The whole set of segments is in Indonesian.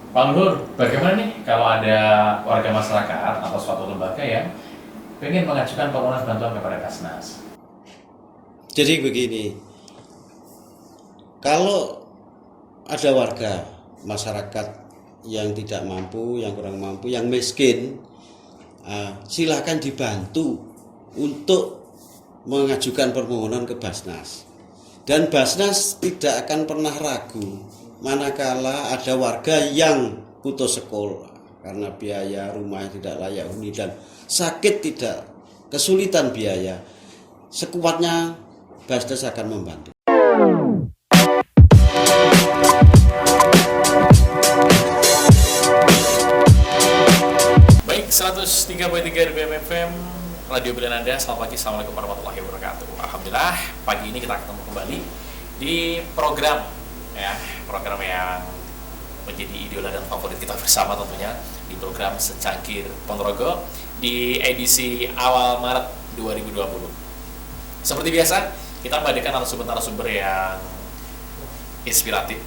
Pak Luhur, bagaimana nih kalau ada warga masyarakat atau suatu lembaga yang ingin mengajukan permohonan bantuan kepada Basnas? Jadi begini, kalau ada warga masyarakat yang tidak mampu, yang kurang mampu, yang miskin, silakan dibantu untuk mengajukan permohonan ke Basnas. Dan Basnas tidak akan pernah ragu manakala ada warga yang putus sekolah karena biaya rumah yang tidak layak huni dan sakit tidak kesulitan biaya, sekuatnya Basnas akan membantu. Baik, 103.3 RBM FM, Radio Pilihan Anda. Selamat pagi, Assalamualaikum warahmatullahi wabarakatuh. Alhamdulillah, pagi ini kita ketemu kembali di program yang menjadi idola dan favorit kita bersama tentunya, di program Secangkir Ponorogo di edisi awal Maret 2020. Seperti biasa, kita menghadirkan narasumber-narasumber yang inspiratif,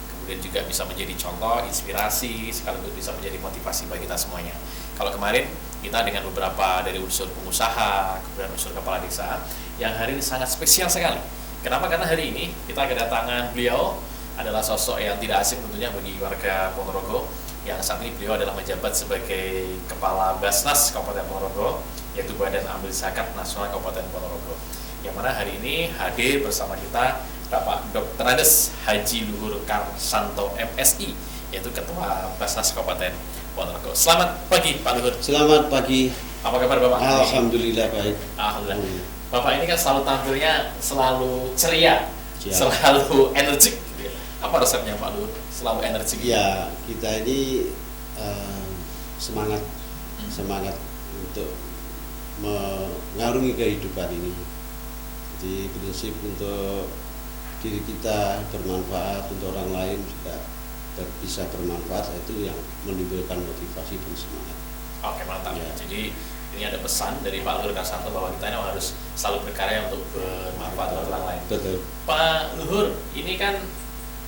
kemudian juga bisa menjadi contoh, inspirasi, sekaligus bisa menjadi motivasi bagi kita semuanya. Kalau kemarin kita dengan beberapa dari unsur pengusaha, kemudian unsur kepala desa, yang hari ini sangat spesial sekali. Kenapa? Karena hari ini kita kedatangan beliau adalah sosok yang tidak asing tentunya bagi warga Ponorogo, yang saat ini beliau adalah menjabat sebagai Kepala Basnas Kabupaten Ponorogo, yaitu Badan Amil Zakat Nasional Kabupaten Ponorogo. Yang mana hari ini hadir bersama kita Bapak Dr. Andes Haji Luhur Karsanto MSI, yaitu Ketua Basnas Kabupaten Ponorogo. Selamat pagi Pak Luhur. Selamat pagi. Apa kabar Bapak? Alhamdulillah baik. Alhamdulillah. Bapak ini kan selalu tampilnya selalu ceria, selalu energik. Gitu ya. Apa resepnya Pak Luhur? Selalu energik. Ya, kita ini semangat untuk mengarungi kehidupan ini. Jadi prinsip untuk diri kita bermanfaat, untuk orang lain juga bisa bermanfaat, itu yang menimbulkan motivasi dan semangat. Oke, mantap. Ya. Jadi ini ada pesan dari Pak Luhur Karsanto bahwa kita ini harus selalu berkarya untuk bermanfaat buat orang lain. Betul. Pak Luhur, ini kan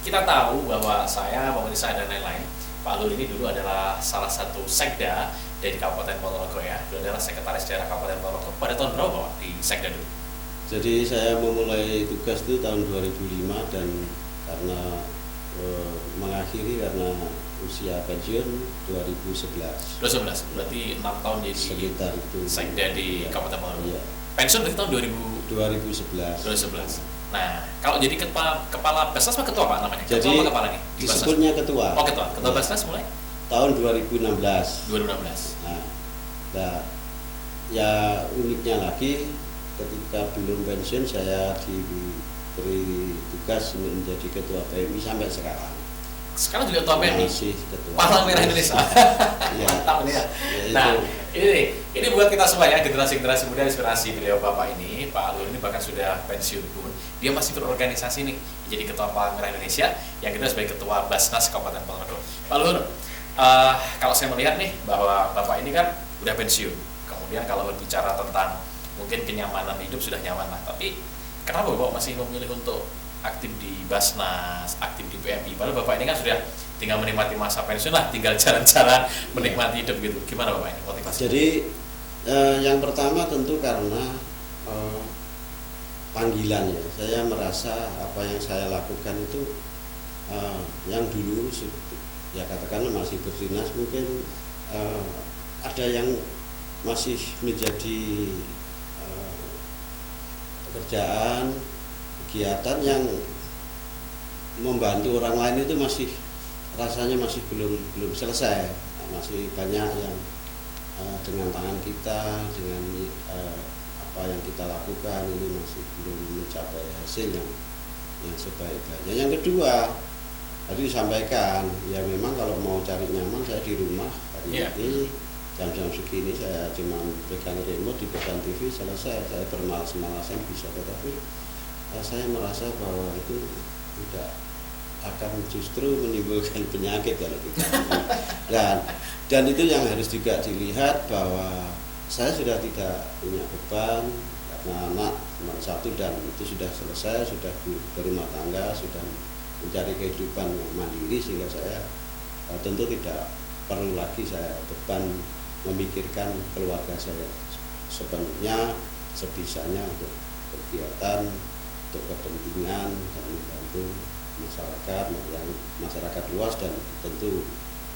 kita tahu bahwa saya, pemirsa dan lain-lain, Pak Luhur ini dulu adalah salah satu sekda dari Kabupaten Ponorogo ya. Dulu adalah sekretaris daerah Kabupaten Ponorogo. Pada tahun berapa Pak di sekda dulu? Jadi saya memulai tugas itu tahun 2005 dan karena mengakhiri karena usia pensiun 2011. 2011, berarti 6 tahun jadi Sekitar itu. sekda di Ya. Kabupaten Ponorogo. Ya. Pensiun dari tahun 2011. 2011. Nah, kalau jadi kepala Basnas apa ketua Pak namanya? Jadi ketua apa kepala nih? Di Basnas? disebutnya ketua. Oh, ketua. Ketua Ya. Basnas mulai Tahun 2016. 2016. Nah, ya uniknya lagi ketika belum pensiun saya diberi tugas menjadi ketua PMI sampai sekarang. Sekarang juga ketua PMI. Masih ketua. Palang Merah Indonesia. Ya. Mantap nih ya. Ya, Nah, itu. ini buat kita semua ya, generasi-generasi muda, inspirasi beliau Bapak ini, Pak Luhur ini bahkan sudah pensiun pun, dia masih berorganisasi nih, jadi ketua Palang Merah Indonesia, yang kedua sebagai ketua Basnas Kabupaten Ponorogo. Pak Luhur, kalau saya melihat nih bahwa Bapak ini kan udah pensiun, kemudian kalau berbicara tentang mungkin kenyamanan hidup sudah nyaman lah, tapi kenapa Bapak masih memilih untuk aktif di Basnas, aktif di PMI? Padahal Bapak ini kan sudah tinggal menikmati masa pensiun lah, tinggal jalan-jalan menikmati hidup gitu. Gimana Bapak ini motivasi? Jadi yang pertama tentu karena panggilan ya. Saya merasa apa yang saya lakukan itu yang dulu ya katakanlah masih berdinas mungkin ada yang masih menjadi pekerjaan, kegiatan yang membantu orang lain itu masih rasanya masih belum selesai, masih banyak yang dengan tangan kita, dengan apa yang kita lakukan ini masih belum mencapai hasil yang sebaik-baiknya. Yang kedua tadi disampaikan ya, memang kalau mau cari nyaman saya di rumah hari ini jam-jam segini saya cuma pegang remote, dipegang TV, selesai, saya bermalas-malasan bisa, tetapi saya merasa bahwa itu tidak akan justru menimbulkan penyakit kalau kita dan itu yang harus juga dilihat bahwa saya sudah tidak punya beban karena anak cuma satu dan itu sudah selesai, sudah berumah tangga, sudah mencari kehidupan yang mandiri, sehingga saya tentu tidak perlu lagi saya beban memikirkan keluarga saya, sepenuhnya sebisanya untuk kegiatan, untuk kepentingan dan membantu masyarakat, yang masyarakat luas dan tentu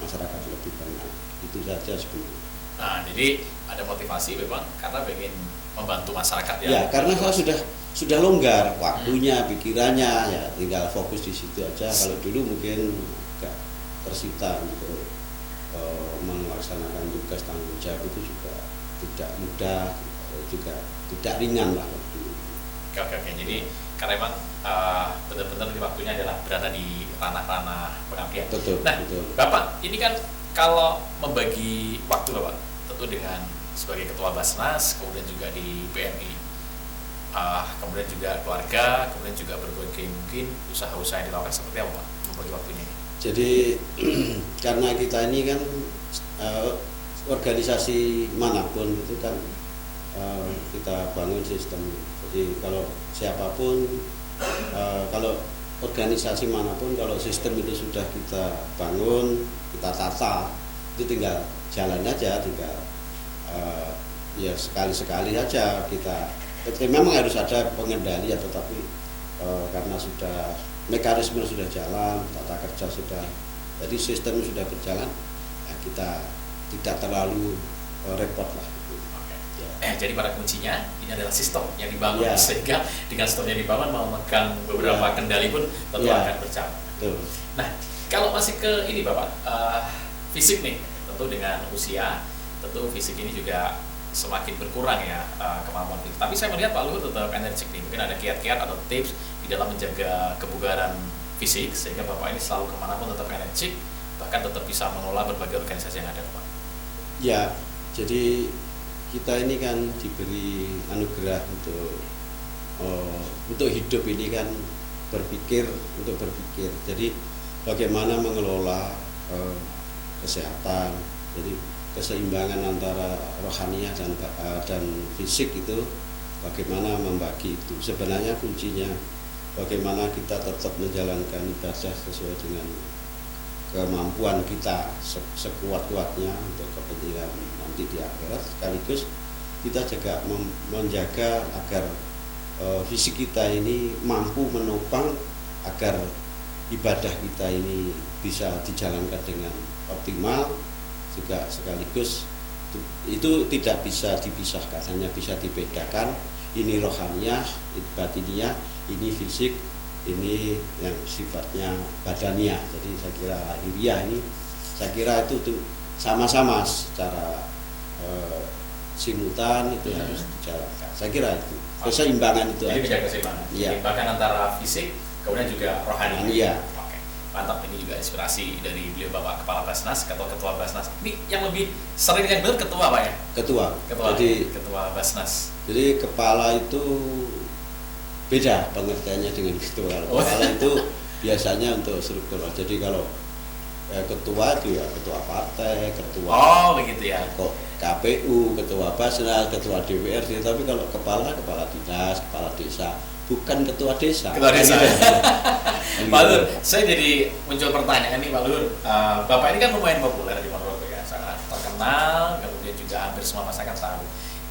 masyarakat lebih banyak. Itu saja sebenarnya. Nah, jadi ada motivasi memang karena ingin membantu masyarakat ya. Ya, karena saya sudah longgar waktunya, pikirannya, ya tinggal fokus di situ aja. Kalau dulu mungkin agak tersita untuk melaksanakan tugas tanggung jawab itu juga tidak mudah, juga tidak ringan lah dulu. Oke. Jadi karena memang benar-benar waktunya adalah berada di ranah-ranah pengabdian. Betul. Nah, betul. Bapak ini kan kalau membagi waktu Bapak tentu dengan sebagai ketua Basnas, kemudian juga di PMI, kemudian juga keluarga, kemudian juga berbagai mungkin usaha-usaha yang dilakukan, seperti apa Pak membagi waktunya? Jadi karena kita ini kan organisasi manapun itu kan kita bangun sistem. Jadi kalau siapapun, kalau organisasi manapun, kalau sistem itu sudah kita bangun, kita tata, itu tinggal jalan aja, tinggal ya sekali-sekali aja kita. Memang harus ada pengendali ya, tetapi karena sudah mekanisme sudah jalan, tata kerja sudah, jadi sistem sudah berjalan, ya kita tidak terlalu repot lah. Oke. Jadi pada kuncinya ini adalah sistem yang dibangun, sehingga dengan sistem yang dibangun mau memegang beberapa kendali pun tentu akan berjalan. Betul. Nah, kalau masih ke ini Bapak, fisik nih, tentu dengan usia, tentu fisik ini juga semakin berkurang ya kemampuan fisik. Tapi saya melihat Pak Luhur tetap energik nih. Mungkin ada kiat-kiat atau tips di dalam menjaga kebugaran fisik sehingga Bapak ini selalu kemanapun tetap energik, bahkan tetap bisa mengelola berbagai organisasi yang ada, Pak. Ya, jadi kita ini kan diberi anugerah untuk hidup ini kan untuk berpikir. Jadi bagaimana mengelola kesehatan. Jadi keseimbangan antara rohaniah dan fisik itu bagaimana membagi itu. Sebenarnya kuncinya bagaimana kita tetap menjalankan ibadah sesuai dengan kemampuan kita sekuat-kuatnya untuk kepentingan nanti di akhirat, sekaligus kita juga menjaga agar fisik kita ini mampu menopang agar ibadah kita ini bisa dijalankan dengan optimal, juga sekaligus itu tidak bisa dipisahkan, hanya bisa dibedakan, ini rohaniah, ini batiniah, ini fisik, ini yang sifatnya badaniah. Jadi saya kira lahiriah ini, saya kira itu sama-sama secara simultan itu harus dijalankan. Saya kira itu keseimbangan itu. Jadi bisa keseimbangan. Ya. Bahkan antara fisik kemudian juga rohani. Iya. Oke. Mantap, ini juga inspirasi dari beliau Bapak Kepala Basnas, Ketua Basnas. Ini yang lebih sering dengan benar ketua Pak ya? Ketua. Jadi Ketua Basnas. Jadi kepala itu beda pengertiannya dengan ketua. Kepala itu biasanya untuk struktural. Jadi kalau ketua itu ya ketua partai, ketua begitu ya. KPU, ketua Basnas, ketua DPRD. Tapi kalau kepala dinas, kepala desa, bukan ketua desa. Ketua desa. Pak Luhur, saya jadi muncul pertanyaan nih Pak Luhur. Bapak ini kan lumayan populer di Ponorogo ya, sangat terkenal, kemudian juga hampir semua masyarakat tahu.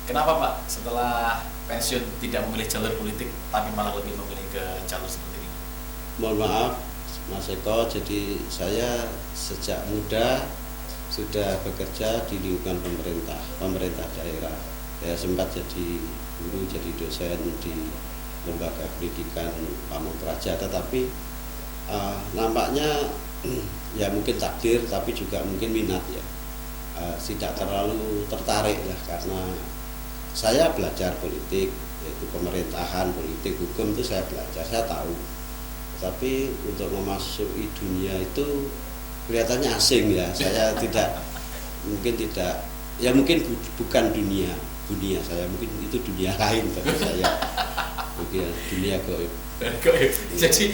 Kenapa Pak setelah pensiun tidak memilih jalur politik, tapi malah lebih memilih ke jalur seperti ini? Mohon maaf Mas Eko, jadi saya sejak muda sudah bekerja di lingkungan pemerintah daerah. Saya sempat jadi guru, jadi dosen di lembaga pendidikan Pamung Praja, tetapi nampaknya ya mungkin takdir, tapi juga mungkin minat ya, tidak terlalu tertarik lah, karena saya belajar politik, yaitu pemerintahan, politik, hukum itu saya belajar, saya tahu. Tapi untuk memasuki dunia itu kelihatannya asing ya. Saya mungkin bukan dunia saya, mungkin itu dunia lain bagi saya. Mungkin dunia gaib. Jadi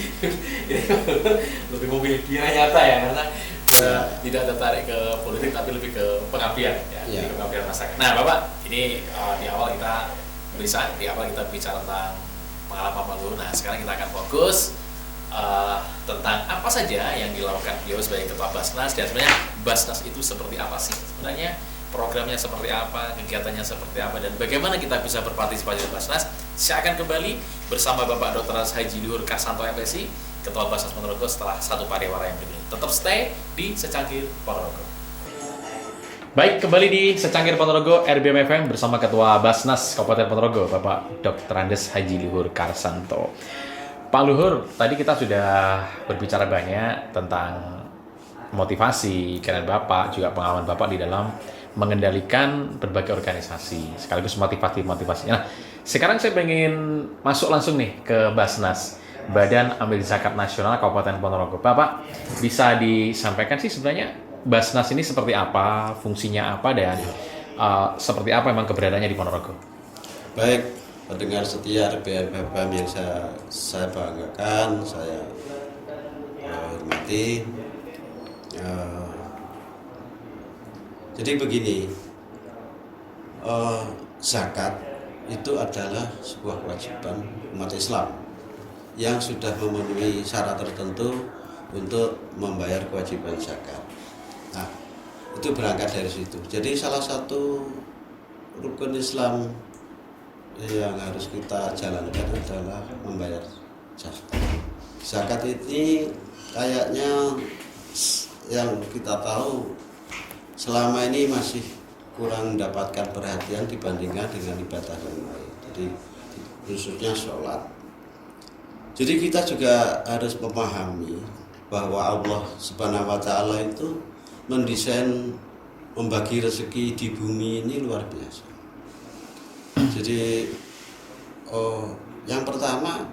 lebih memilih dunia nyata ya, karena tidak tertarik ke politik tapi lebih ke pengabdian ya, ke pengabdian masyarakat. Nah Bapak, ini di awal kita bicara tentang pengalaman Pak Luhur. Nah sekarang kita akan fokus tentang apa saja yang dilakukan beliau sebagai Ketua Basnas, dan sebenarnya Basnas itu seperti apa sih sebenarnya, programnya seperti apa, kegiatannya seperti apa, dan bagaimana kita bisa berpartisipasi di Basnas. Saya akan kembali bersama Bapak Dr. Haji Luhur Karsanto MPSI, Ketua Basnas Ponorogo, setelah satu pariwara yang berikut. Tetap stay di Secangkir Ponorogo. Baik, kembali di Secangkir Ponorogo RBM FM bersama Ketua Basnas Kabupaten Ponorogo, Bapak Dr. Andes Haji Luhur Karsanto. Pak Luhur, tadi kita sudah berbicara banyak tentang motivasi kalian Bapak, juga pengalaman Bapak di dalam mengendalikan berbagai organisasi, sekaligus motivasi-motivasinya. Nah, sekarang saya pengen masuk langsung nih ke Basnas, Badan Amil Zakat Nasional Kabupaten Ponorogo. Bapak, bisa disampaikan sih sebenarnya Basnas ini seperti apa, fungsinya apa, dan seperti apa memang keberadaannya di Ponorogo? Baik, pendengar setia RBM yang saya banggakan, saya hormati. Jadi begini, zakat itu adalah sebuah kewajiban umat Islam yang sudah memenuhi syarat tertentu untuk membayar kewajiban zakat. Nah, itu berangkat dari situ. Jadi salah satu rukun Islam yang harus kita jalankan adalah membayar zakat. Zakat ini kayaknya yang kita tahu selama ini masih kurang mendapatkan perhatian dibandingkan dengan ibadah yang lain. Jadi khususnya sholat. Jadi kita juga harus memahami bahwa Allah Subhanahu wa Ta'ala itu mendesain membagi rezeki di bumi ini luar biasa. Jadi yang pertama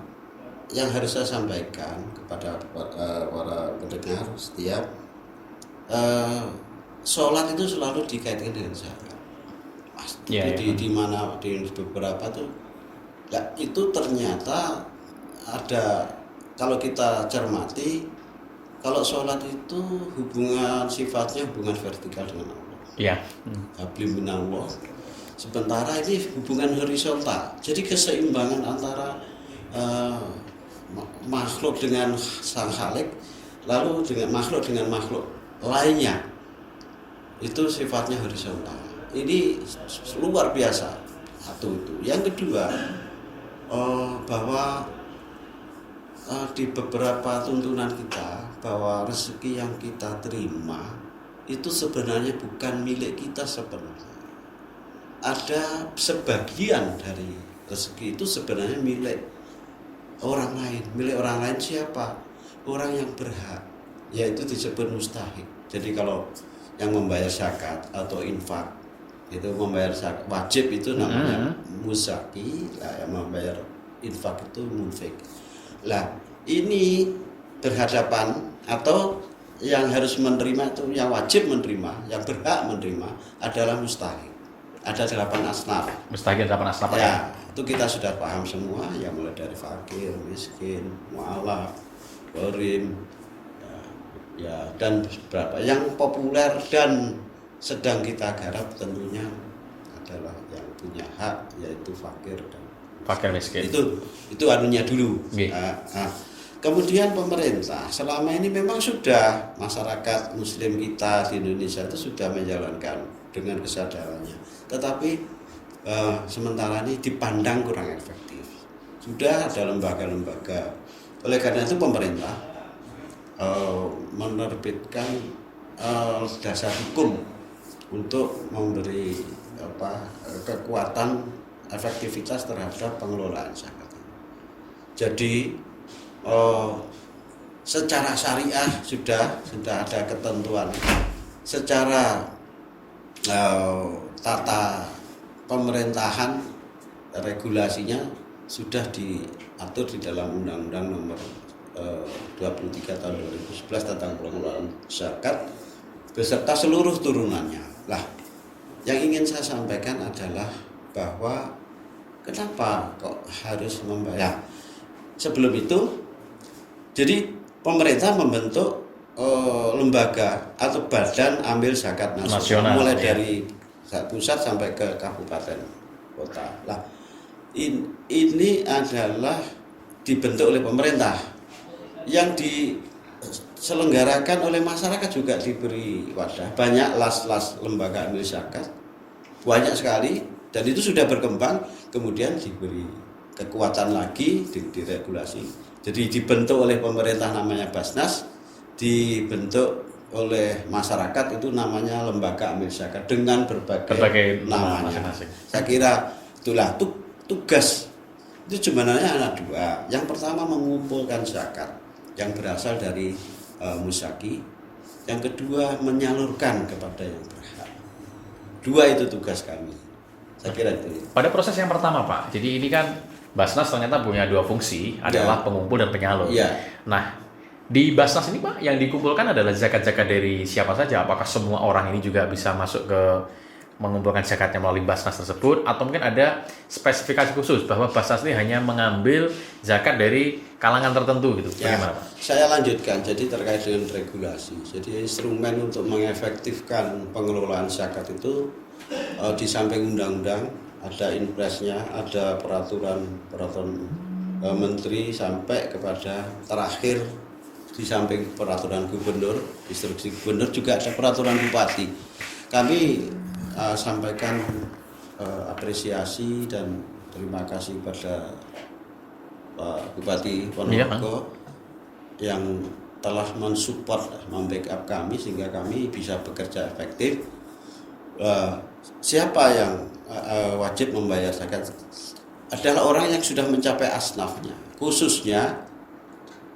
yang harus saya sampaikan kepada para pendengar setiap, sholat itu selalu dikaitkan dengan zakat. Di mana di beberapa tuh, ya, itu ternyata ada, kalau kita cermati, kalau sholat itu sifatnya hubungan vertikal dengan Allah. Iya. Hablim minallah. Sementara ini hubungan horizontal. Jadi keseimbangan antara makhluk dengan sang khalik, lalu dengan makhluk lainnya, itu sifatnya horizontal. Ini luar biasa. Satu itu. Yang kedua, bahwa di beberapa tuntunan kita, bahwa rezeki yang kita terima itu sebenarnya bukan milik kita sepenuhnya. Ada sebagian dari rezeki itu sebenarnya milik orang lain. Milik orang lain siapa? Orang yang berhak, yaitu disebut mustahik. Jadi kalau yang membayar zakat atau infak itu membayar zakat wajib itu namanya muzaki, yang membayar infak itu munfik. Lah, ini berhadapan, atau yang harus menerima itu, yang wajib menerima, yang berhak menerima adalah mustahik. Ada 8 asnaf. Mustahik 8 asnaf ya. Itu kita sudah paham semua, yang mulai dari fakir, miskin, mu'alaf, gharim, ya, dan beberapa yang populer dan sedang kita garap tentunya adalah yang punya hak, yaitu fakir dan miskin. Itu anunya dulu. Kemudian pemerintah selama ini memang sudah, masyarakat muslim kita di Indonesia itu sudah menjalankan dengan kesadarannya, tetapi sementara ini dipandang kurang efektif. Sudah ada lembaga-lembaga, oleh karena itu pemerintah menerbitkan dasar hukum untuk memberi kekuatan efektivitas terhadap pengelolaan zakat. Jadi secara syariah sudah ada ketentuan, secara tata pemerintahan regulasinya sudah diatur di dalam Undang-Undang Nomor 23 tahun 2011 tentang pengelolaan zakat beserta seluruh turunannya. Lah, yang ingin saya sampaikan adalah bahwa kenapa kok harus membayar? Sebelum itu, jadi pemerintah membentuk lembaga atau badan amil zakat nasional mulai dari pusat sampai ke kabupaten kota. Lah, ini adalah dibentuk oleh pemerintah. yang diselenggarakan oleh masyarakat juga diberi wadah. Banyak las-las lembaga amil zakat, banyak sekali, dan itu sudah berkembang, kemudian diberi kekuatan lagi, diregulasi. Jadi dibentuk oleh pemerintah namanya Basnas, dibentuk oleh masyarakat itu namanya lembaga amil zakat dengan berbagai namanya. Masing-masing. Saya kira itulah tugas itu sebenarnya ada dua. Yang pertama mengumpulkan zakat yang berasal dari musaki. Yang kedua menyalurkan kepada yang berhak. Dua itu tugas kami. Saya kira itu. Pada proses yang pertama Pak, jadi ini kan Basnas ternyata punya dua fungsi, adalah pengumpul dan penyalur. Ya. Nah, di Basnas ini Pak, yang dikumpulkan adalah zakat-zakat dari siapa saja? Apakah semua orang ini juga bisa masuk ke mengumpulkan zakatnya melalui Basnas tersebut, atau mungkin ada spesifikasi khusus bahwa Basnas ini hanya mengambil zakat dari kalangan tertentu gitu? Ya, bagaimana Pak? saya lanjutkan. Jadi terkait dengan regulasi. Jadi instrumen untuk mengefektifkan pengelolaan zakat itu di samping undang-undang ada impresnya, ada peraturan menteri sampai kepada terakhir di samping peraturan gubernur, instruksi gubernur juga ada peraturan bupati. Kami sampaikan apresiasi dan terima kasih pada Pak Bupati Ponorogo yang telah mensupport, membackup kami sehingga kami bisa bekerja efektif. Siapa yang wajib membayar zakat adalah orang yang sudah mencapai asnafnya, khususnya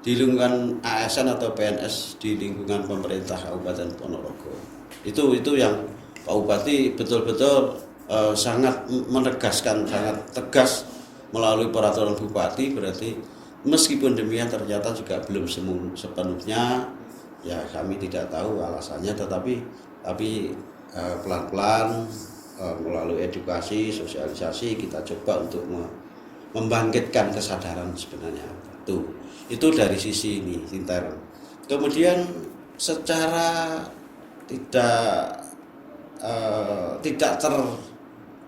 di lingkungan ASN atau PNS di lingkungan pemerintah Kabupaten Ponorogo. Itu yang Pak Bupati betul-betul sangat menegaskan, sangat tegas melalui peraturan Bupati. Berarti meskipun demikian ternyata juga belum sepenuhnya, ya kami tidak tahu alasannya, tetapi pelan-pelan melalui edukasi, sosialisasi kita coba untuk membangkitkan kesadaran sebenarnya. Itu dari sisi ini intern. Kemudian secara tidak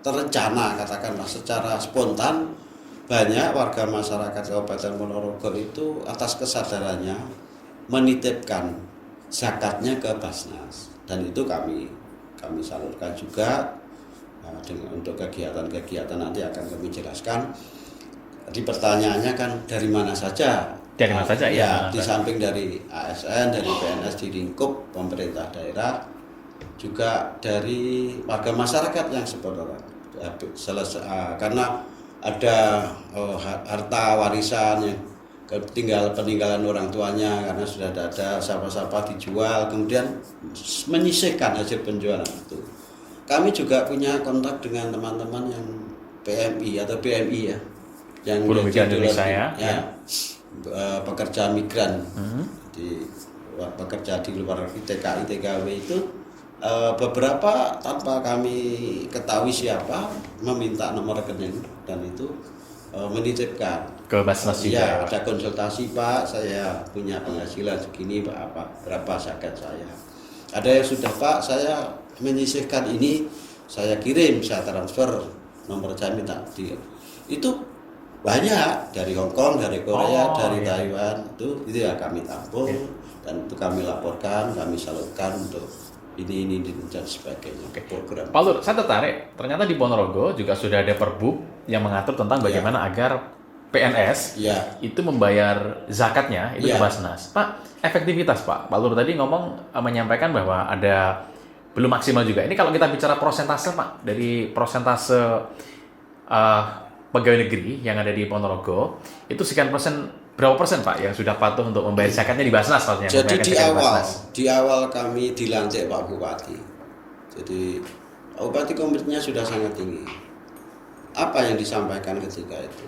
terencana, katakanlah secara spontan, banyak warga masyarakat Kabupaten Ponorogo itu atas kesadarannya menitipkan zakatnya ke Basnas, dan itu kami salurkan juga untuk kegiatan-kegiatan nanti akan kami jelaskan. Di pertanyaannya kan dari mana saja? Dari mana saja ya? Di samping dari ASN, dari PNS di lingkup pemerintah daerah, juga dari warga masyarakat yang sebenarnya karena ada harta warisan yang peninggalan orang tuanya karena sudah ada sapa-sapa dijual, kemudian menyisihkan hasil penjualan itu. Kami juga punya kontak dengan teman-teman yang PMI atau BMI ya, yang Indonesia pekerja migran bekerja di luar TKI TKW itu beberapa tanpa kami ketahui siapa meminta nomor rekening dan itu menitipkan ke Basnas juga. Ya, ada konsultasi Pak, saya punya penghasilan segini Pak, berapa zakat saya. Ada yang sudah Pak, saya menyisihkan ini, saya kirim, saya transfer nomor saya minta dia. Itu banyak dari Hong Kong, dari Korea, dari Taiwan, itu ya kami tampung dan itu kami laporkan, kami salurkan untuk ini dan sebagainya. Program. Pak Lur, saya tertarik. Ternyata di Ponorogo juga sudah ada Perbup yang mengatur tentang bagaimana agar PNS itu membayar zakatnya itu ke Basnas. Pak, efektivitas Pak Lur tadi menyampaikan bahwa ada belum maksimal juga. Ini kalau kita bicara persentase Pak, dari persentase pegawai negeri yang ada di Ponorogo, itu sekian persen, berapa persen Pak yang sudah patuh untuk membayar zakatnya di Basnas maksudnya? Jadi di awal kami dilantik Pak Bupati. Jadi Pak Bupati komitmennya sudah sangat tinggi. Apa yang disampaikan ketika itu?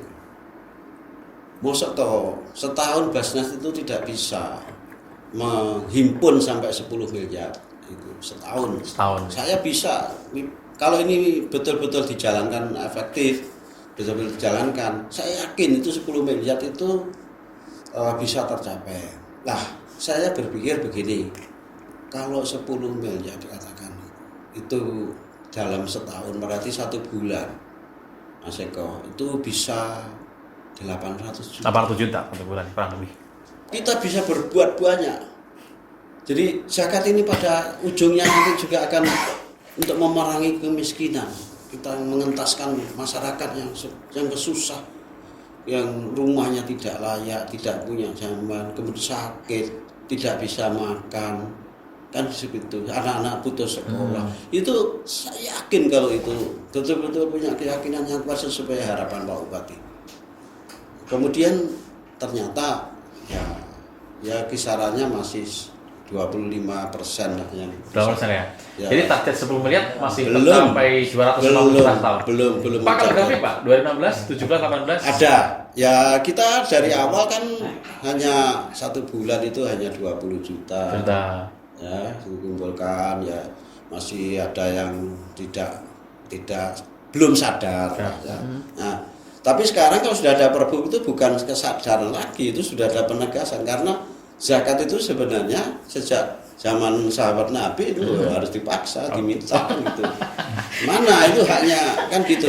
Mosok toh setahun Basnas itu tidak bisa menghimpun sampai 10 miliar itu setahun. Saya bisa kalau ini betul-betul dijalankan efektif, betul-betul dijalankan, saya yakin itu 10 miliar itu bisa tercapai. Nah, saya berpikir begini, kalau 10 miliar dikatakan itu dalam setahun berarti 1 bulan, Mas Eko, itu bisa 800 juta. 800 juta untuk bulan kurang lebih. kita bisa berbuat banyak. Jadi zakat ini pada ujungnya nanti juga akan untuk memerangi kemiskinan. Kita mengentaskan masyarakat yang kesusah, yang rumahnya tidak layak, tidak punya jamban, kemudian sakit, tidak bisa makan, kan seperti itu. Anak-anak putus sekolah. Itu saya yakin kalau itu betul-betul punya keyakinan yang kuat sesuai harapan Pak Bupati. Kemudian ternyata ya kisarannya masih 25% lah yang 20% ya. Ya. Jadi target 10 miliar masih Belum. sampai 250 juta tahun. Belum Pak kan mencapai. berapa Pak? 2016, 17, 18? Ada. Ya kita dari awal kan hanya 1 bulan itu hanya 20 juta. Ya, dikumpulkan ya masih ada yang tidak belum sadar. Ya. Nah, tapi sekarang kalau sudah ada perbu itu bukan kesadaran lagi, itu sudah ada penegasan karena zakat itu sebenarnya sejak zaman sahabat Nabi itu harus dipaksa, diminta kan gitu. Mana itu haknya kan gitu.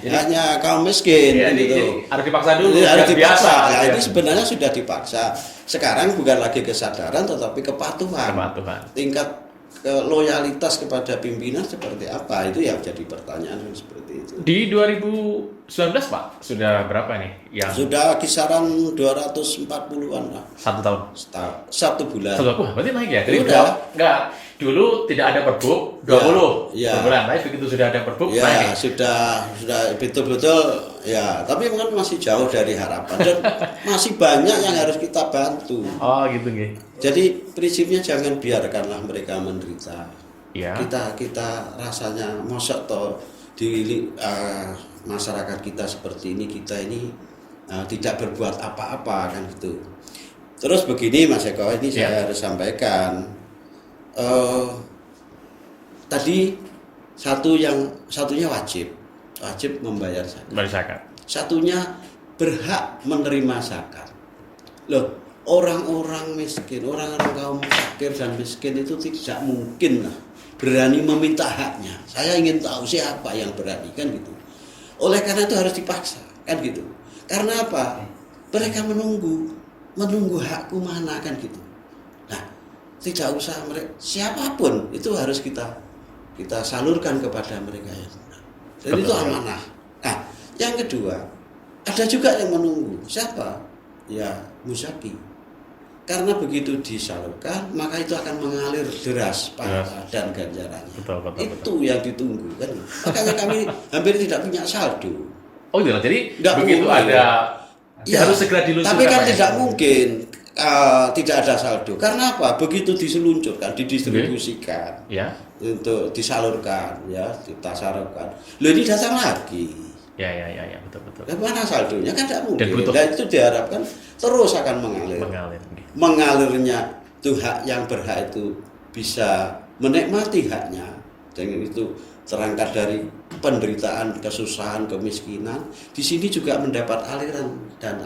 Hanya kaum miskin ya, gitu. Harus dipaksa dulu. Harus dipaksa. Biasa, Ya, ya. ini sebenarnya sudah dipaksa. Sekarang bukan lagi kesadaran tetapi kepatuhan. Tingkat loyalitas kepada pimpinan seperti apa itu yang jadi pertanyaan seperti itu. Di 2019 Pak sudah berapa nih yang Sudah kisaran 240-an lah. 1 tahun? 1 bulan. Wah, berarti naik ya? Jadi Udah. enggak, dulu tidak ada perbuk 20 Ya. per bulan, tapi begitu sudah ada perbuk Ya, naik. sudah betul-betul ya, tapi memang masih jauh dari harapan dan masih banyak yang harus kita bantu. Oh, gitu nggih. Jadi prinsipnya jangan biarkanlah mereka menderita. Ya. Kita rasanya mosok toh di masyarakat kita seperti ini, kita ini tidak berbuat apa-apa kan gitu. Terus begini Mas Eko, ini saya harus sampaikan. Tadi satunya wajib membayar zakat. Satunya berhak menerima zakat. Loh, orang-orang miskin, orang-orang kaum fakir dan miskin itu tidak mungkin lah berani meminta haknya. Saya ingin tahu siapa yang berani kan gitu. Oleh karena itu harus dipaksa kan gitu. Karena apa? Mereka menunggu hakku mana kan gitu. Nah, tidak usah mereka siapapun itu harus kita salurkan kepada mereka yang benar. Jadi itu amanah. Nah, yang kedua, ada juga yang menunggu. Siapa? Ya, muzaki. Karena begitu disalurkan, maka itu akan mengalir deras pahala dan ganjarannya. Betul. Yang ditunggu kan. Makanya kami hampir tidak punya saldo. Oh gitu, jadi Nggak begitu mungkin. ada harus segera diluncurkan. Tapi kan Pak, tidak mungkin tidak ada saldo. Karena apa? Begitu diseluncurkan, didistribusikan, untuk disalurkan, kita salurkan. Loh, ini datang lagi. Ya, betul. Mana saldonya kan tidak mungkin. Dan Dan itu diharapkan terus akan mengalir. Mengalirnya itu hak yang berhak itu bisa menikmati haknya. Dan itu terangkat dari penderitaan, kesusahan, kemiskinan. Di sini juga mendapat aliran dan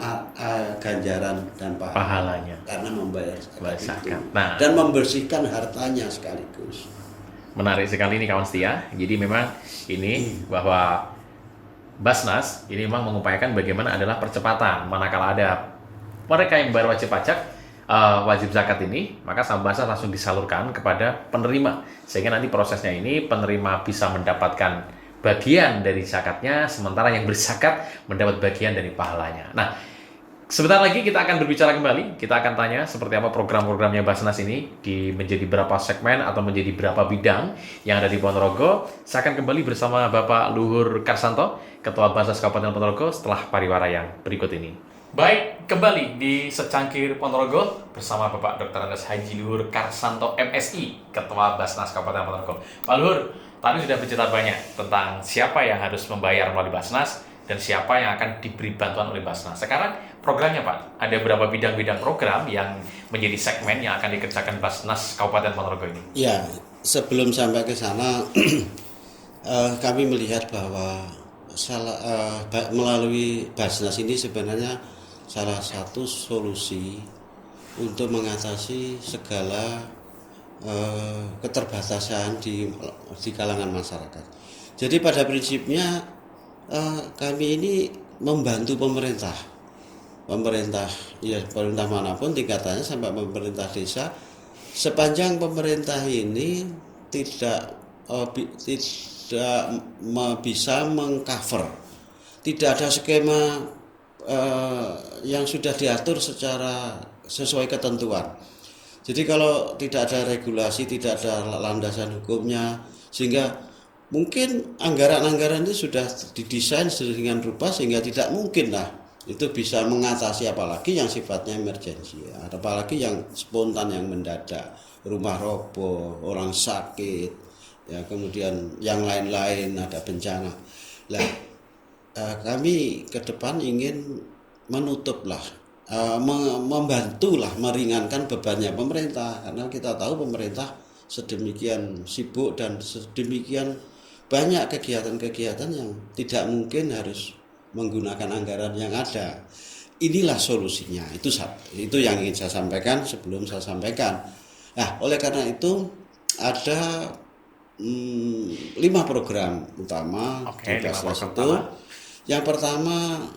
ganjaran dan pahalanya karena membayar zakat. Nah, dan membersihkan hartanya sekaligus. Menarik sekali ini kawan setia. Jadi memang ini bahwa Basnas ini memang mengupayakan bagaimana adalah percepatan manakala ada mereka yang bayar wajib pajak wajib zakat ini, maka sama Basnas langsung disalurkan kepada penerima sehingga nanti prosesnya ini penerima bisa mendapatkan bagian dari zakatnya, sementara yang berzakat mendapat bagian dari pahalanya. Nah, sebentar lagi kita akan berbicara kembali, kita akan tanya seperti apa program-programnya Basnas ini menjadi berapa segmen atau menjadi berapa bidang yang ada di Ponorogo. Saya akan kembali bersama Bapak Luhur Karsanto, Ketua Basnas Kabupaten Ponorogo setelah pariwara yang berikut ini. Baik, kembali di Secangkir Ponorogo bersama Bapak Dr. Andes Haji Luhur Karsanto MSI, Ketua Basnas Kabupaten Ponorogo. Pak Luhur, tadi sudah bercerita banyak tentang siapa yang harus membayar melalui Basnas dan siapa yang akan diberi bantuan oleh Basnas. Sekarang programnya Pak, ada berapa bidang-bidang program yang menjadi segmen yang akan dikerjakan Basnas Kabupaten Ponorogo ini? Ya, sebelum sampai ke sana, kami melihat bahwa melalui Basnas ini sebenarnya salah satu solusi untuk mengatasi segala keterbatasan di kalangan masyarakat. Jadi pada prinsipnya kami ini membantu pemerintah pemerintah manapun tingkatannya sampai pemerintah desa, sepanjang pemerintah ini tidak bisa mengcover, tidak ada skema yang sudah diatur secara sesuai ketentuan. Jadi kalau tidak ada regulasi, tidak ada landasan hukumnya, sehingga mungkin anggaran-anggaran itu sudah didesain sedemikian rupa sehingga tidak mungkin lah itu bisa mengatasi, apalagi yang sifatnya emergensi, apalagi yang spontan, yang mendadak, rumah roboh, orang sakit, ya kemudian yang lain-lain, ada bencana. Lah, kami ke depan ingin menutuplah, membantulah, meringankan bebannya pemerintah, karena kita tahu pemerintah sedemikian sibuk dan sedemikian banyak kegiatan-kegiatan yang tidak mungkin harus menggunakan anggaran yang ada. Inilah solusinya. Itu yang ingin saya sampaikan sebelum saya sampaikan. Nah, oleh karena itu ada 5 program utama di Basnas itu. Yang pertama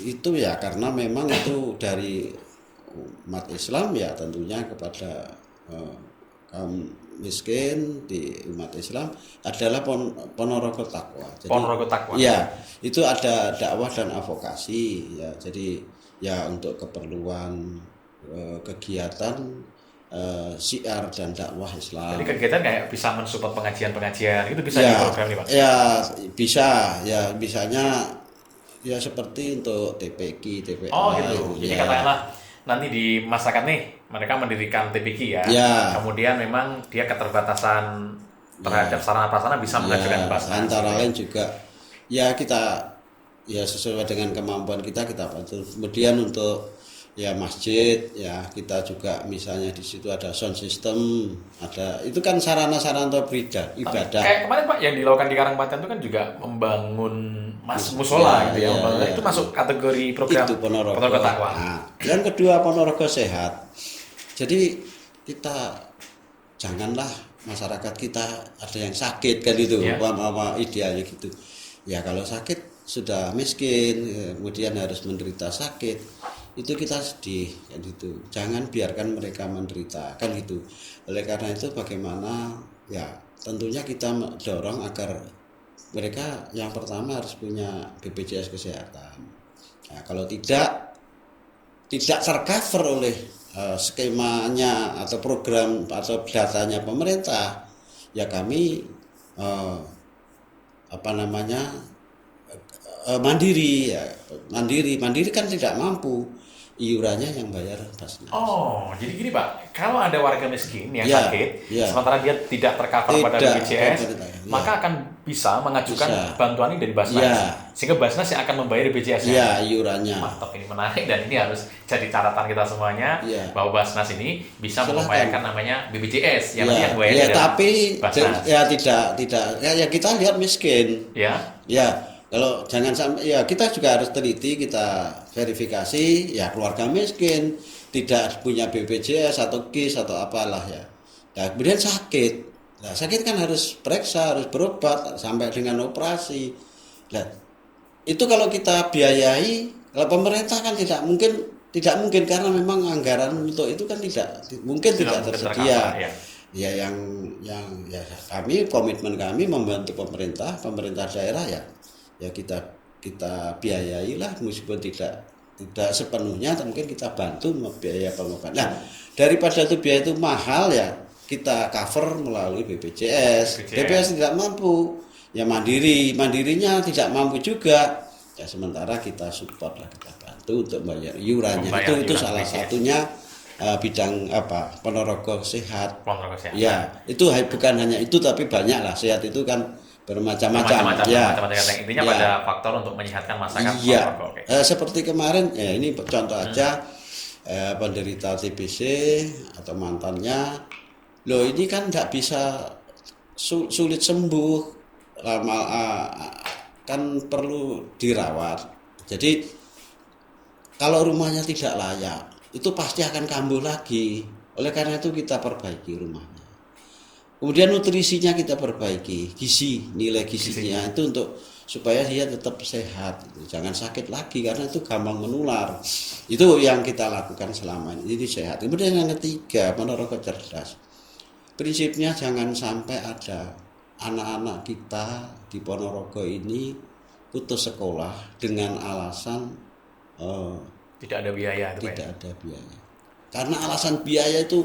itu ya karena memang itu dari umat Islam, ya tentunya kepada kaum miskin di umat Islam adalah Ponorogo Takwa. Jadi, Ponorogo Takwa. Ya, itu ada dakwah dan advokasi ya. Jadi ya untuk keperluan kegiatan syiar dan dakwah Islam. Jadi kegiatan kayak bisa mensupport pengajian-pengajian itu bisa di program ini, Pak? Ya, bisa. Ya, bisanya ya seperti untuk TPQ, TPA. Oh gitu. Jadi katakanlah nanti di masyarakat nih mereka mendirikan TPQ ya. Kemudian memang dia keterbatasan terhadap sarana prasarana bisa mengajukan Basnas. Antara lain juga ya kita ya sesuai dengan kemampuan kita bantu. Kemudian untuk ya masjid ya kita juga misalnya di situ ada sound system, ada itu kan sarana-sarana untuk ibadah. Kayak kemarin Pak yang dilakukan di Karangpaten itu kan juga membangun musola gitu ya. Itu masuk kategori program itu Ponorogo Takwa. Nah, yang kedua Ponorogo Sehat. Jadi kita janganlah masyarakat kita ada yang sakit kan itu, idealnya gitu. Ya kalau sakit sudah miskin, kemudian harus menderita sakit, itu kita sedih kan gitu. Jangan biarkan mereka menderita kan gitu. Oleh karena itu bagaimana ya tentunya kita dorong agar mereka yang pertama harus punya BPJS kesehatan. Nah, kalau tidak tercover oleh skemanya atau program atau datanya pemerintah, ya kami mandiri kan tidak mampu, iurannya yang bayar Basnas. Oh, jadi gini Pak, kalau ada warga miskin yang sakit, sementara dia tidak tercover pada BPJS, maka akan bisa mengajukan bantuan ini dari Basnas, sehingga Basnas yang akan membayar BPJS-nya. Iya, iurannya. Mantap, ini menarik dan ini harus jadi catatan kita semuanya bahwa Basnas ini bisa membayarkan namanya BPJS yang yang bayar tapi Basnas. Ya tidak ya kita lihat miskin. Ya. Kalau jangan sampai ya kita juga harus teliti, kita verifikasi ya keluarga miskin tidak punya BPJS atau KIS atau apalah ya. Nah, kemudian sakit. Nah, sakit kan harus periksa, harus berobat sampai dengan operasi. Nah, itu kalau kita biayai, kalau pemerintah kan tidak mungkin karena memang anggaran untuk itu kan tidak tersedia. Ya yang ya kami komitmen kami membantu pemerintah daerah ya kita biayai lah, meskipun tidak sepenuhnya, mungkin kita bantu biaya pengobatan. Nah, daripada itu biaya itu mahal ya kita cover melalui BPJS. BPJS tidak mampu, ya mandirinya tidak mampu juga. Ya sementara kita support lah, kita bantu untuk bayar iurannya. Itu salah satunya bidang Ponorogo Sehat. Ya, itu bukan hanya itu tapi banyak lah. Sehat itu kan bermacam-macam. Intinya pada faktor untuk menyehatkan masyarakat. Seperti kemarin ya ini contoh aja penderita TBC atau mantannya, loh ini kan nggak bisa sulit sembuh, lama kan perlu dirawat. Jadi kalau rumahnya tidak layak itu pasti akan kambuh lagi. Oleh karena itu kita perbaiki rumahnya. Kemudian nutrisinya kita perbaiki, nilai gizinya itu untuk supaya dia tetap sehat, jangan sakit lagi karena itu gampang menular. Itu yang kita lakukan selama ini sehat. Kemudian yang ketiga, Ponorogo cerdas. Prinsipnya jangan sampai ada anak-anak kita di Ponorogo ini putus sekolah dengan alasan tidak ada biaya. Tidak ada biaya. Karena alasan biaya itu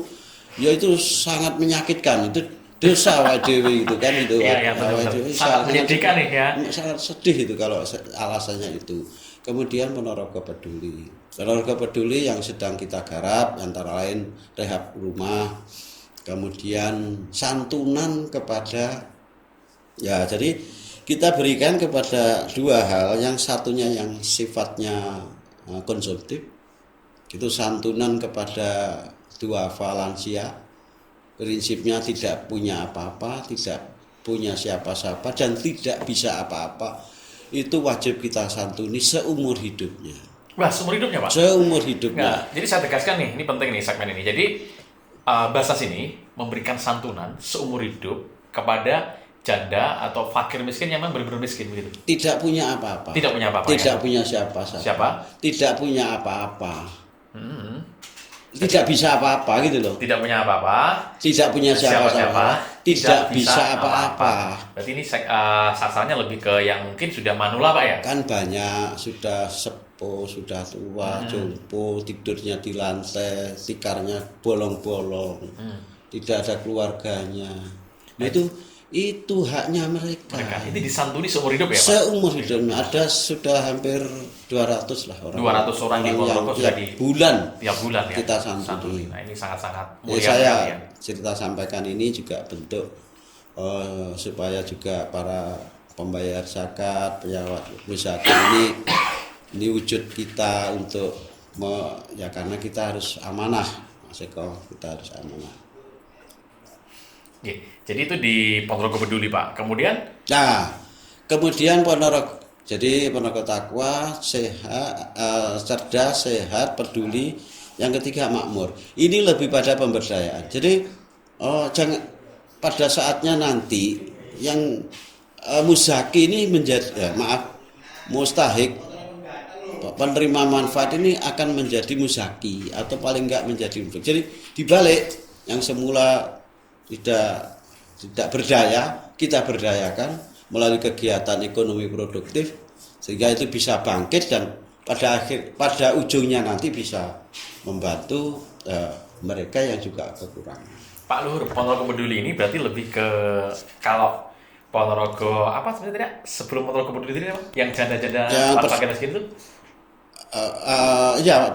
sangat menyakitkan. Itu dosa dewi itu kan itu. Iya, sangat menyedihkan nih ya. Sangat sedih itu kalau alasannya itu. Kemudian Ponorogo Peduli. Ponorogo Peduli yang sedang kita garap antara lain rehab rumah, kemudian santunan kepada jadi kita berikan kepada dua hal. Yang satunya yang sifatnya konsumtif, itu santunan kepada duafa lansia. Prinsipnya tidak punya apa-apa, tidak punya siapa-siapa, dan tidak bisa apa-apa. Itu wajib kita santuni seumur hidupnya. Wah, seumur hidupnya, Pak? Seumur hidupnya. Jadi saya tegaskan nih, ini penting nih segmen ini. Jadi Basnas ini memberikan santunan seumur hidup kepada janda atau fakir miskin yang memang benar-benar miskin begitu. Tidak punya apa-apa. Tidak punya apa-apa. Tidak punya siapa-siapa. Siapa? Tidak punya apa-apa. Tidak bisa apa-apa gitu loh. Tidak punya apa-apa. Tidak punya siapa-siapa. Tidak bisa apa-apa. Berarti ini sasarannya lebih ke yang mungkin sudah manula, Pak ya? Kan banyak, sudah sepuh, sudah tua, jompo, tidurnya di lantai, tikarnya bolong-bolong, tidak ada keluarganya. Nah, itu haknya mereka. Ini disantuni seumur hidup ya, Pak? Seumur hidupnya. Ada sudah hampir 200 lah orang. 200 orang di Ponorogo sudah di tiap bulan ya kita santuni. Nah, ini sangat-sangat mulia saya ya. cerita sampaikan ini juga bentuk supaya juga para pembayar zakat, penyawat wisata ini wujud kita untuk karena kita harus amanah, Mas Eko, kita harus amanah. Jadi itu di Ponorogo Peduli, Pak. Kemudian Ponorogo. Jadi Ponorogo Takwa, sehat, cerdas, sehat, peduli. Yang ketiga makmur. Ini lebih pada pemberdayaan. Jadi jangan pada saatnya nanti yang muzaki ini menjadi mustahik, penerima manfaat ini akan menjadi muzaki atau paling enggak menjadi mufik. Jadi dibalik yang semula tidak berdaya, kita berdayakan melalui kegiatan ekonomi produktif sehingga itu bisa bangkit dan pada ujungnya nanti bisa membantu mereka yang juga kekurangan. Pak Luhur, Ponorogo Peduli ini berarti lebih ke kalau Ponorogo apa sebenarnya sebelum Ponorogo Peduli ini yang janda-janda fakir miskin itu?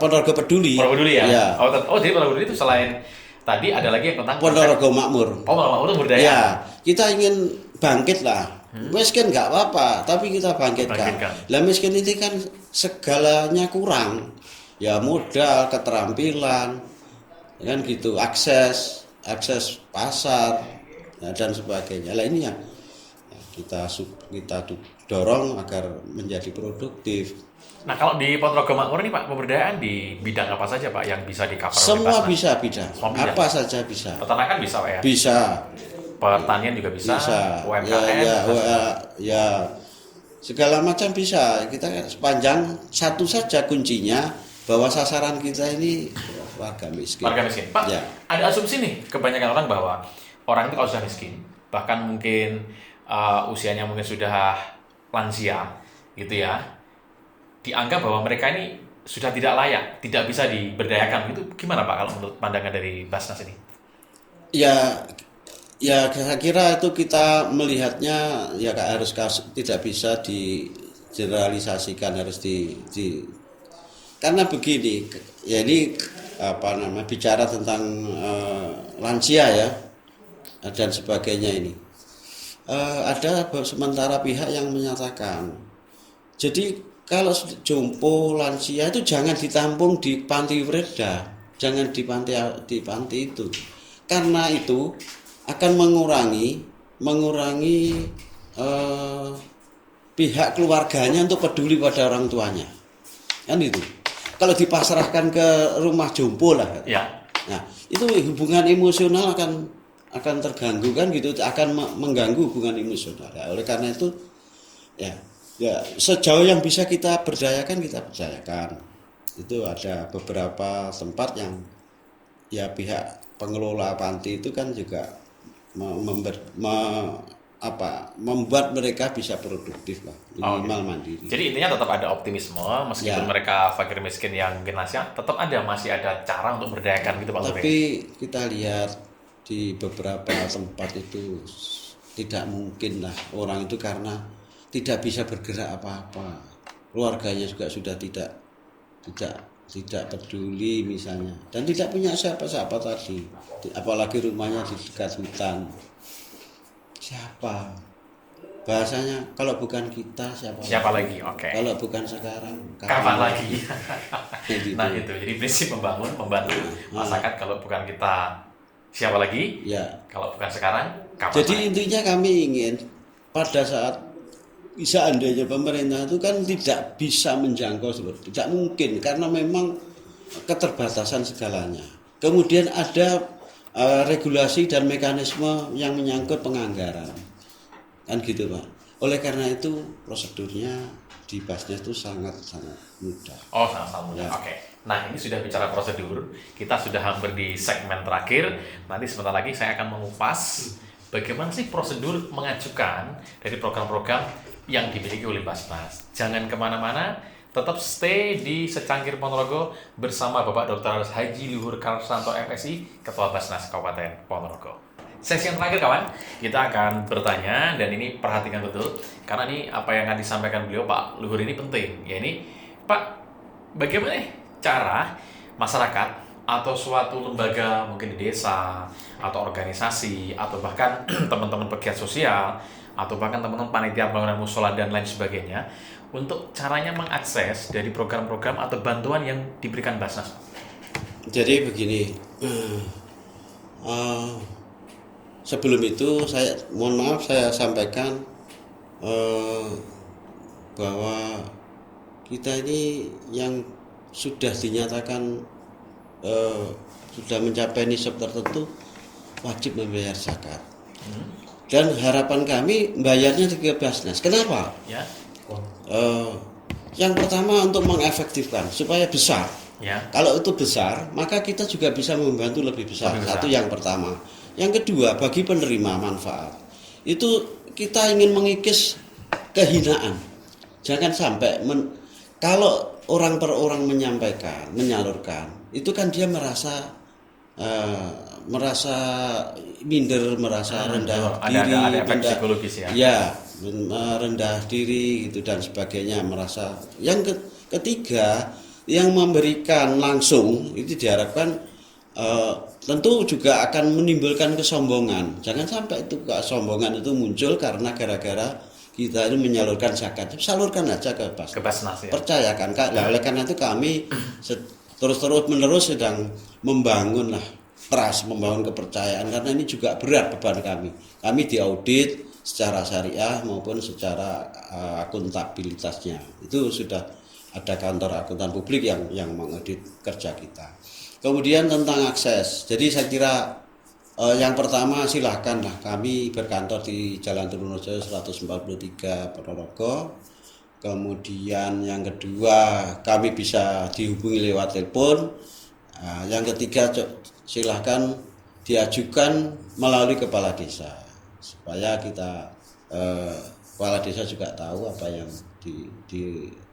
Ponorogo Peduli. Ponorogo Peduli ya. Jadi Ponorogo Peduli itu selain tadi ada lagi yang tentang Ponorogo Makmur. Ponorogo Makmur itu berdaya. Ya, kita ingin bangkit lah. Miskin nggak apa-apa, tapi kita bangkitkan. Lah miskin ini kan segalanya kurang. Ya modal, keterampilan, kan gitu, akses pasar dan sebagainya. Lah ini yang kita dorong agar menjadi produktif. Nah, kalau di Ponorogo Makmur ini Pak, pemberdayaan di bidang apa saja Pak yang bisa di-cover? Semua bisa bidang. Apa saja bisa. Peternakan bisa Pak ya? Bisa. Pertanian juga bisa. UMKM. Ya. Segala macam bisa. Kita sepanjang satu saja kuncinya bahwa sasaran kita ini warga miskin. Warga miskin. Pak, ada asumsi nih kebanyakan orang bahwa orang itu kalau sudah miskin, bahkan mungkin usianya mungkin sudah lansia gitu ya, dianggap bahwa mereka ini sudah tidak layak, tidak bisa diberdayakan. Itu gimana Pak kalau menurut pandangan dari Basnas ini? Ya saya kira itu kita melihatnya ya harus tidak bisa digeneralisasikan, harus karena begini, ya ini bicara tentang lansia ya dan sebagainya ini. Ada sementara pihak yang menyatakan, jadi kalau jompo lansia itu jangan ditampung di panti Freda, jangan di panti itu, karena itu akan mengurangi pihak keluarganya untuk peduli pada orang tuanya, kan itu. Kalau dipasrahkan ke rumah jompo lah, ya. Nah itu hubungan emosional akan akan terganggu kan gitu, akan mengganggu hubungan emosional. Ya, oleh karena itu ya sejauh yang bisa kita berdayakan kita berdayakan. Itu ada beberapa tempat yang ya pihak pengelola panti itu kan juga membuat mereka bisa produktif lah, minimal mandiri. Jadi intinya tetap ada optimisme meskipun mereka fakir miskin yang generasi tetap masih ada cara untuk berdayakan gitu Pak. Tapi kita lihat di beberapa tempat itu tidak mungkin lah orang itu karena tidak bisa bergerak apa-apa, keluarganya juga sudah tidak peduli misalnya, dan tidak punya siapa-siapa tadi, apalagi rumahnya di dekat hutan. Siapa bahasanya, kalau bukan kita siapa lagi? Oke. Kalau bukan sekarang kapan lagi? Gitu. Nah itu jadi prinsip membantu masyarakat. Kalau bukan kita siapa lagi? Ya. Kalau bukan sekarang kapan? Jadi intinya kami ingin pada saat seandainya pemerintah itu kan tidak bisa menjangkau seluruh, tidak mungkin karena memang keterbatasan segalanya. Kemudian ada regulasi dan mekanisme yang menyangkut penganggaran, kan gitu Pak. Oleh karena itu prosedurnya di Basnas itu sangat mudah. Sangat mudah. Oke. Nah ini sudah bicara prosedur, kita sudah hampir di segmen terakhir. Nanti sebentar lagi saya akan mengupas bagaimana sih prosedur mengajukan dari program-program yang dimiliki oleh Basnas. Jangan kemana-mana, tetap stay di Secangkir Ponorogo bersama Bapak Dr. Haji Luhur Karsanto MSI, Ketua Basnas Kabupaten Ponorogo. Sesi yang terakhir kawan, kita akan bertanya, dan ini perhatikan betul karena ini apa yang akan disampaikan beliau Pak Luhur ini penting. Ya ini Pak, bagaimana cara masyarakat atau suatu lembaga mungkin di desa atau organisasi atau bahkan teman-teman pegiat sosial atau bahkan teman-teman panitia bangunan musola dan lain sebagainya untuk caranya mengakses dari program-program atau bantuan yang diberikan Basnas? Jadi begini, sebelum itu saya mohon maaf saya sampaikan bahwa kita ini yang sudah dinyatakan sudah mencapai nisab tertentu wajib membayar zakat. Dan harapan kami bayarnya ke Basnas. Kenapa? Ya. Yang pertama untuk mengefektifkan supaya besar. Ya. Kalau itu besar, maka kita juga bisa membantu lebih besar. Satu yang pertama. Yang kedua, bagi penerima manfaat itu kita ingin mengikis kehinaan. Jangan sampai kalau orang per orang menyampaikan, menyalurkan, itu kan dia merasa minder, merasa rendah diri, ada efek psikologis rendah diri gitu dan sebagainya, merasa. Yang ketiga, yang memberikan langsung itu diharapkan tentu juga akan menimbulkan kesombongan. Jangan sampai itu kesombongan itu muncul karena gara-gara kita ini menyalurkan zakat. Salurkan aja ke Basnas. Ya. Percayakan Kak. Oleh karena itu kami terus-menerus sedang membangun kepercayaan, karena ini juga berat beban kami. Kami diaudit secara syariah maupun secara akuntabilitasnya. Itu sudah ada kantor akuntan publik yang mengaudit kerja kita. Kemudian tentang akses. Jadi saya kira yang pertama silakanlah kami berkantor di Jalan Trunojoyo 143 Ponorogo. Kemudian yang kedua kami bisa dihubungi lewat telepon. Yang ketiga silahkan diajukan melalui kepala desa supaya kita kepala desa juga tahu apa yang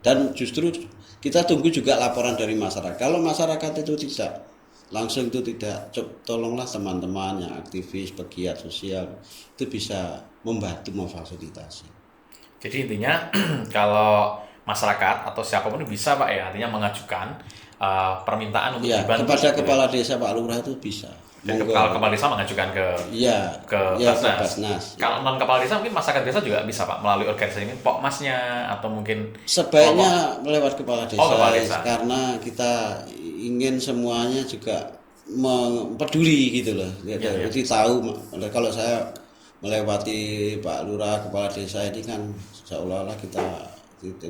dan justru kita tunggu juga laporan dari masyarakat. Kalau masyarakat itu tidak langsung tolonglah teman-teman yang aktivis pegiat sosial itu bisa membantu memfasilitasi. Jadi intinya kalau masyarakat atau siapapun bisa Pak ya, artinya mengajukan permintaan untuk dibantu kepada kepala desa Pak Lurah itu bisa. Dan kalau kepala desa mengajukan ke Basnas. Kalau non kepala desa mungkin masyarakat desa juga bisa Pak melalui organisasi ini, Pokmasnya atau mungkin sebaiknya lewat kepala desa, karena kita ingin semuanya juga peduli gitu loh. Jadi tahu kalau saya melewati Pak Lurah kepala desa ini kan seolah-olah kita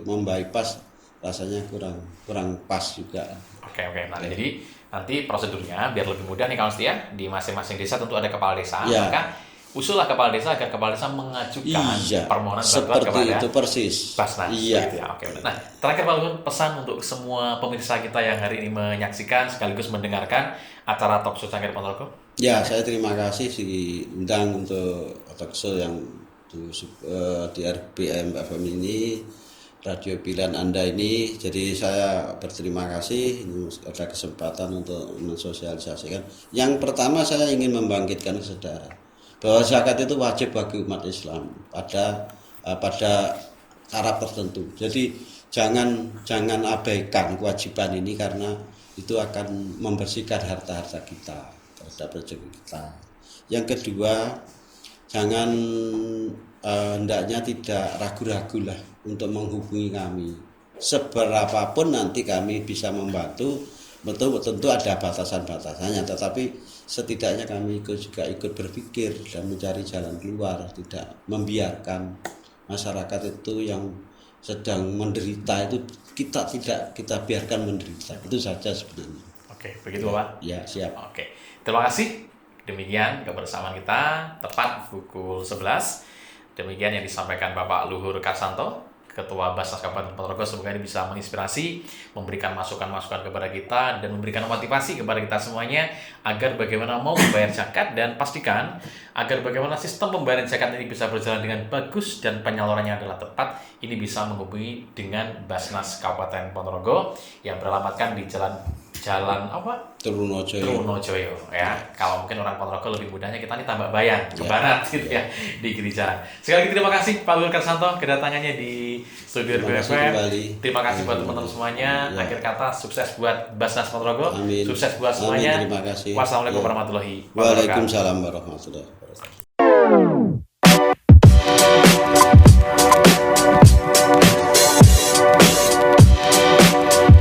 membypass, rasanya kurang pas juga. Oke. Nah, jadi nanti prosedurnya biar lebih mudah nih kawan setia, di masing-masing desa tentu ada kepala desa, Ya. maka usullah kepala desa agar kepala desa mengajukan Iya, permohonan bantuan seperti kepada itu persis. Basnas. Iya. Gitu ya. Oke. Nah, terakhir Pak Luhur, pesan untuk semua pemirsa kita yang hari ini menyaksikan sekaligus mendengarkan acara Talkshow Cangkir Ponorogo. Ya, saya terima kasih diundang untuk talkshow yang di RBM FM ini, radio pilihan Anda ini. Jadi saya berterima kasih ini ada kesempatan untuk mensosialisasikan. Yang pertama saya ingin membangkitkan kesadaran bahwa zakat itu wajib bagi umat Islam pada taraf tertentu. Jadi jangan abaikan kewajiban ini karena itu akan membersihkan harta-harta kita terhadap rezeki kita. Yang kedua, jangan hendaknya tidak ragu-ragu lah untuk menghubungi kami. Seberapapun nanti kami bisa membantu, betul tentu ada batasan-batasannya, tetapi setidaknya kami juga ikut berpikir dan mencari jalan keluar, tidak membiarkan masyarakat itu yang sedang menderita itu kita biarkan menderita. Itu saja sebenarnya. Oke, begitu Bapak? Ya, siap. Oke. Terima kasih. Demikian kebersamaan kita tepat pukul 11. Demikian yang disampaikan Bapak Luhur Karsanto, Ketua Basnas Kabupaten Ponorogo. Semoga ini bisa menginspirasi, memberikan masukan-masukan kepada kita, dan memberikan motivasi kepada kita semuanya agar bagaimana mau membayar zakat, dan pastikan agar bagaimana sistem pembayaran zakat ini bisa berjalan dengan bagus dan penyalurannya adalah tepat. Ini bisa menghubungi dengan Basnas Kabupaten Ponorogo yang beralamatkan di Jalan apa? Trunojoyo ya. Kalau mungkin orang Ponorogo lebih mudahnya kita nih tambah bayan ke barat gitu ya, di kiri jalan. Sekali lagi terima kasih Pak Luhur Karsanto kedatangannya di studio RBFM. Terima kasih buat teman-teman semuanya. Ya. Akhir kata sukses buat Basnas Ponorogo. Amin. Sukses buat semuanya. Amin, terima kasih. Wassalamualaikum Ya. warahmatullahi wabarakatuh. Waalaikumsalam warahmatullahi wabarakatuh.